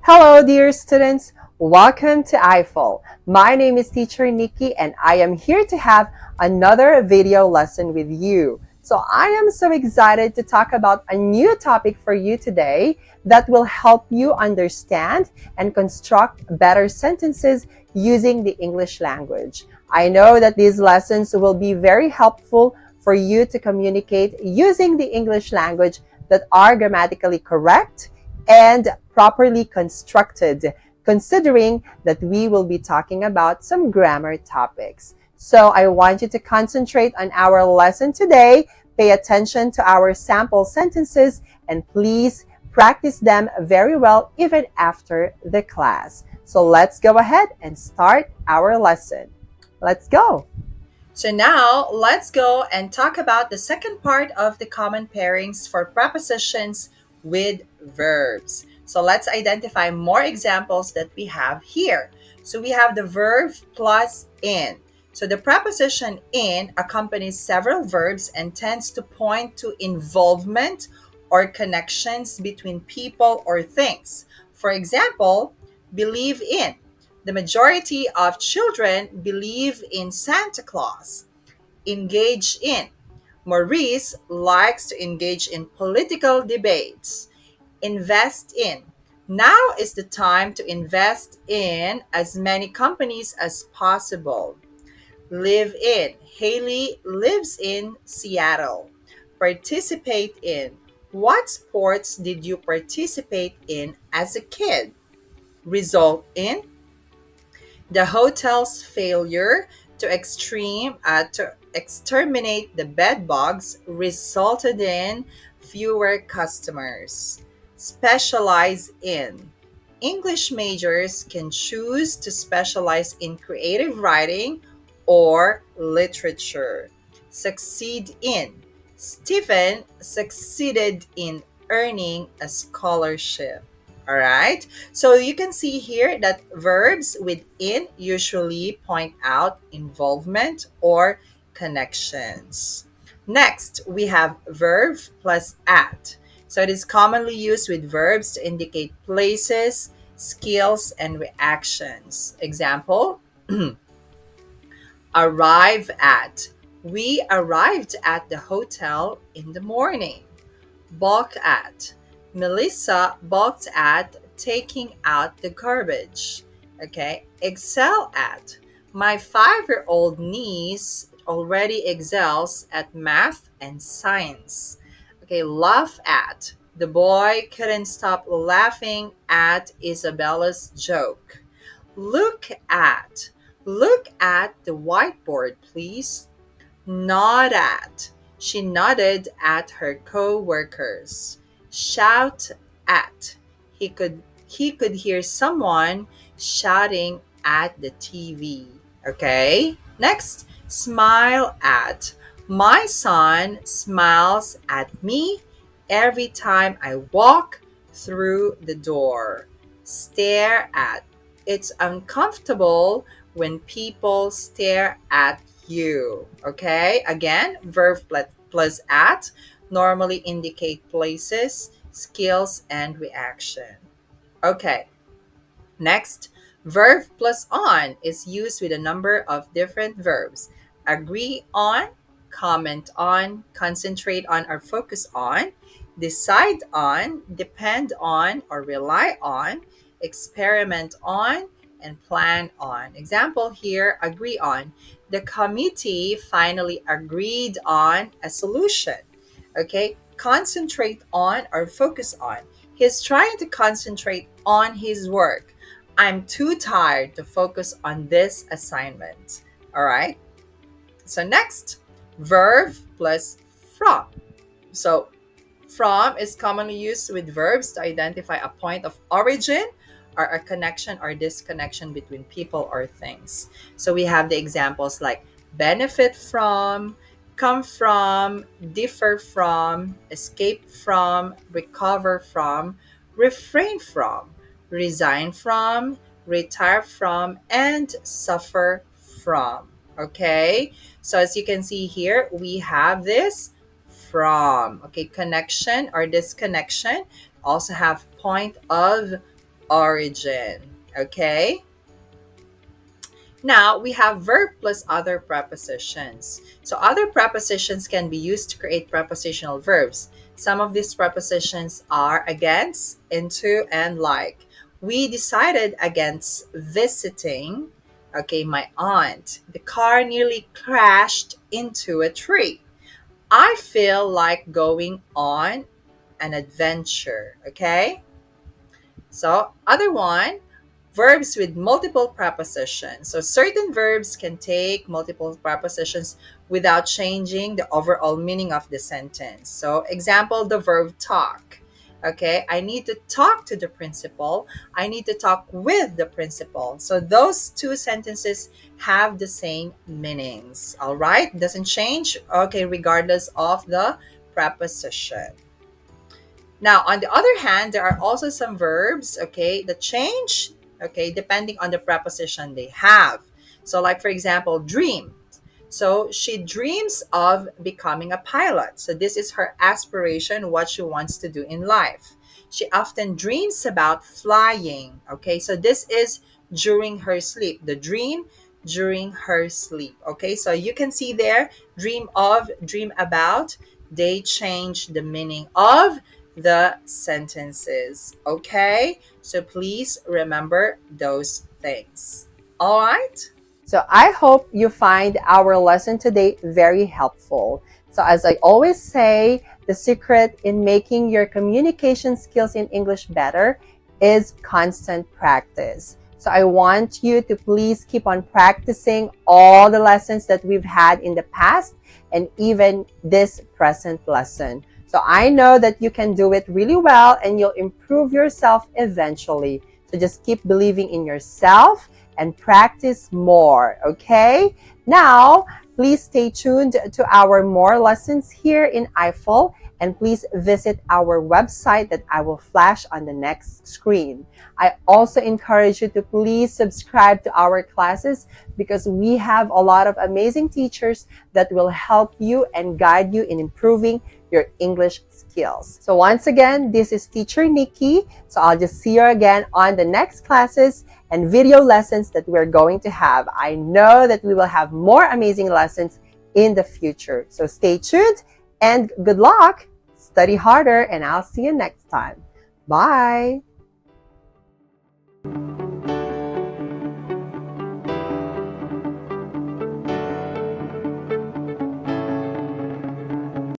Hello, dear students. Welcome to I-Fal. My name is Teacher Nikki, and I am here to have another video lesson with you. So I am so excited to talk about a new topic for you today that will help you understand and construct better sentences using the English language. I know that these lessons will be very helpful for you to communicate using the English language that are grammatically correct and properly constructed, considering that we will be talking about some grammar topics. So I want you to concentrate on our lesson today, pay attention to our sample sentences, and please practice them very well even after the class. So let's go ahead and start our lesson. Let's go. So now let's go and talk about the second part of the common pairings for prepositions with verbs. So let's identify more examples that we have here. So we have the verb plus in. So the preposition in accompanies several verbs and tends to point to involvement or connections between people or things. For example, believe in. The majority of children believe in Santa Claus. Engage in. Maurice likes to engage in political debates. Invest in. Now is the time to invest in as many companies as possible. Live in. Haley lives in Seattle. Participate in. What sports did you participate in as a kid? Result in. The hotel's failure to exterminate the bed bugs resulted in fewer customers. Specialize in. English majors can choose to specialize in creative writing or literature. Succeed in. Stephen succeeded in earning a scholarship. All right. So you can see here that verbs with in usually point out involvement or connections. Next, we have verb plus at. So it is commonly used with verbs to indicate places, skills, and reactions. Example, arrive at. We arrived at the hotel in the morning. Balk at. Melissa balked at taking out the garbage. Okay. Excel at. My 5-year-old niece already excels at math and science. Okay. Laugh at. The boy couldn't stop laughing at Isabella's joke. Look at. Look at the whiteboard, please. Nod at. She nodded at her co-workers. Shout at. He could hear someone shouting at the TV. Okay? Next, smile at. My son smiles at me every time I walk through the door. Stare at. It's uncomfortable when people stare at you. Okay? Again, verb plus at normally indicate places, skills, and reaction. Okay. Next, verb plus on is used with a number of different verbs. Agree on, comment on, concentrate on or focus on, decide on, depend on or rely on, experiment on, and plan on. Example here, agree on. The committee finally agreed on a solution. Okay, concentrate on or focus on. He's trying to concentrate on his work. I'm too tired to focus on this assignment. All right. So next, verb plus from. So from is commonly used with verbs to identify a point of origin or a connection or disconnection between people or things. So we have the examples like benefit from, come from, differ from, escape from, recover from, refrain from, resign from, retire from, and suffer from. Okay, so as you can see here, we have this from. Okay, connection or disconnection. Also have point of origin. Okay? Now, we have verb plus other prepositions. So, other prepositions can be used to create prepositional verbs. Some of these prepositions are against, into, and like. We decided against visiting, okay, my aunt. The car nearly crashed into a tree. I feel like going on an adventure, okay? So, other one, verbs with multiple prepositions. So, certain verbs can take multiple prepositions without changing the overall meaning of the sentence. So, example, the verb talk. Okay, I need to talk to the principal. I need to talk with the principal. So, those two sentences have the same meanings. All right, doesn't change. Okay, regardless of the preposition. Now, on the other hand, there are also some verbs, okay, that change, okay, depending on the preposition they have. So, like for example, dream. So, she dreams of becoming a pilot. So, this is her aspiration, what she wants to do in life. She often dreams about flying. Okay, so this is during her sleep. The dream during her sleep. Okay, so you can see there, dream of, dream about, they change the meaning of the sentences. Okay, so please remember those things. All right. So I hope you find our lesson today very helpful. So as I always say, the secret in making your communication skills in English better is constant practice. So I want you to please keep on practicing all the lessons that we've had in the past and even this present lesson. So I know that you can do it really well and you'll improve yourself eventually. So just keep believing in yourself and practice more, okay? Now, please stay tuned to our more lessons here in I-Fal, and please visit our website that I will flash on the next screen. I also encourage you to please subscribe to our classes because we have a lot of amazing teachers that will help you and guide you in improving your English skills. So once again, this is Teacher Nikki. So I'll just see you again on the next classes and video lessons that we're going to have. I know that we will have more amazing lessons in the future. So stay tuned and good luck. Study harder and I'll see you next time. Bye.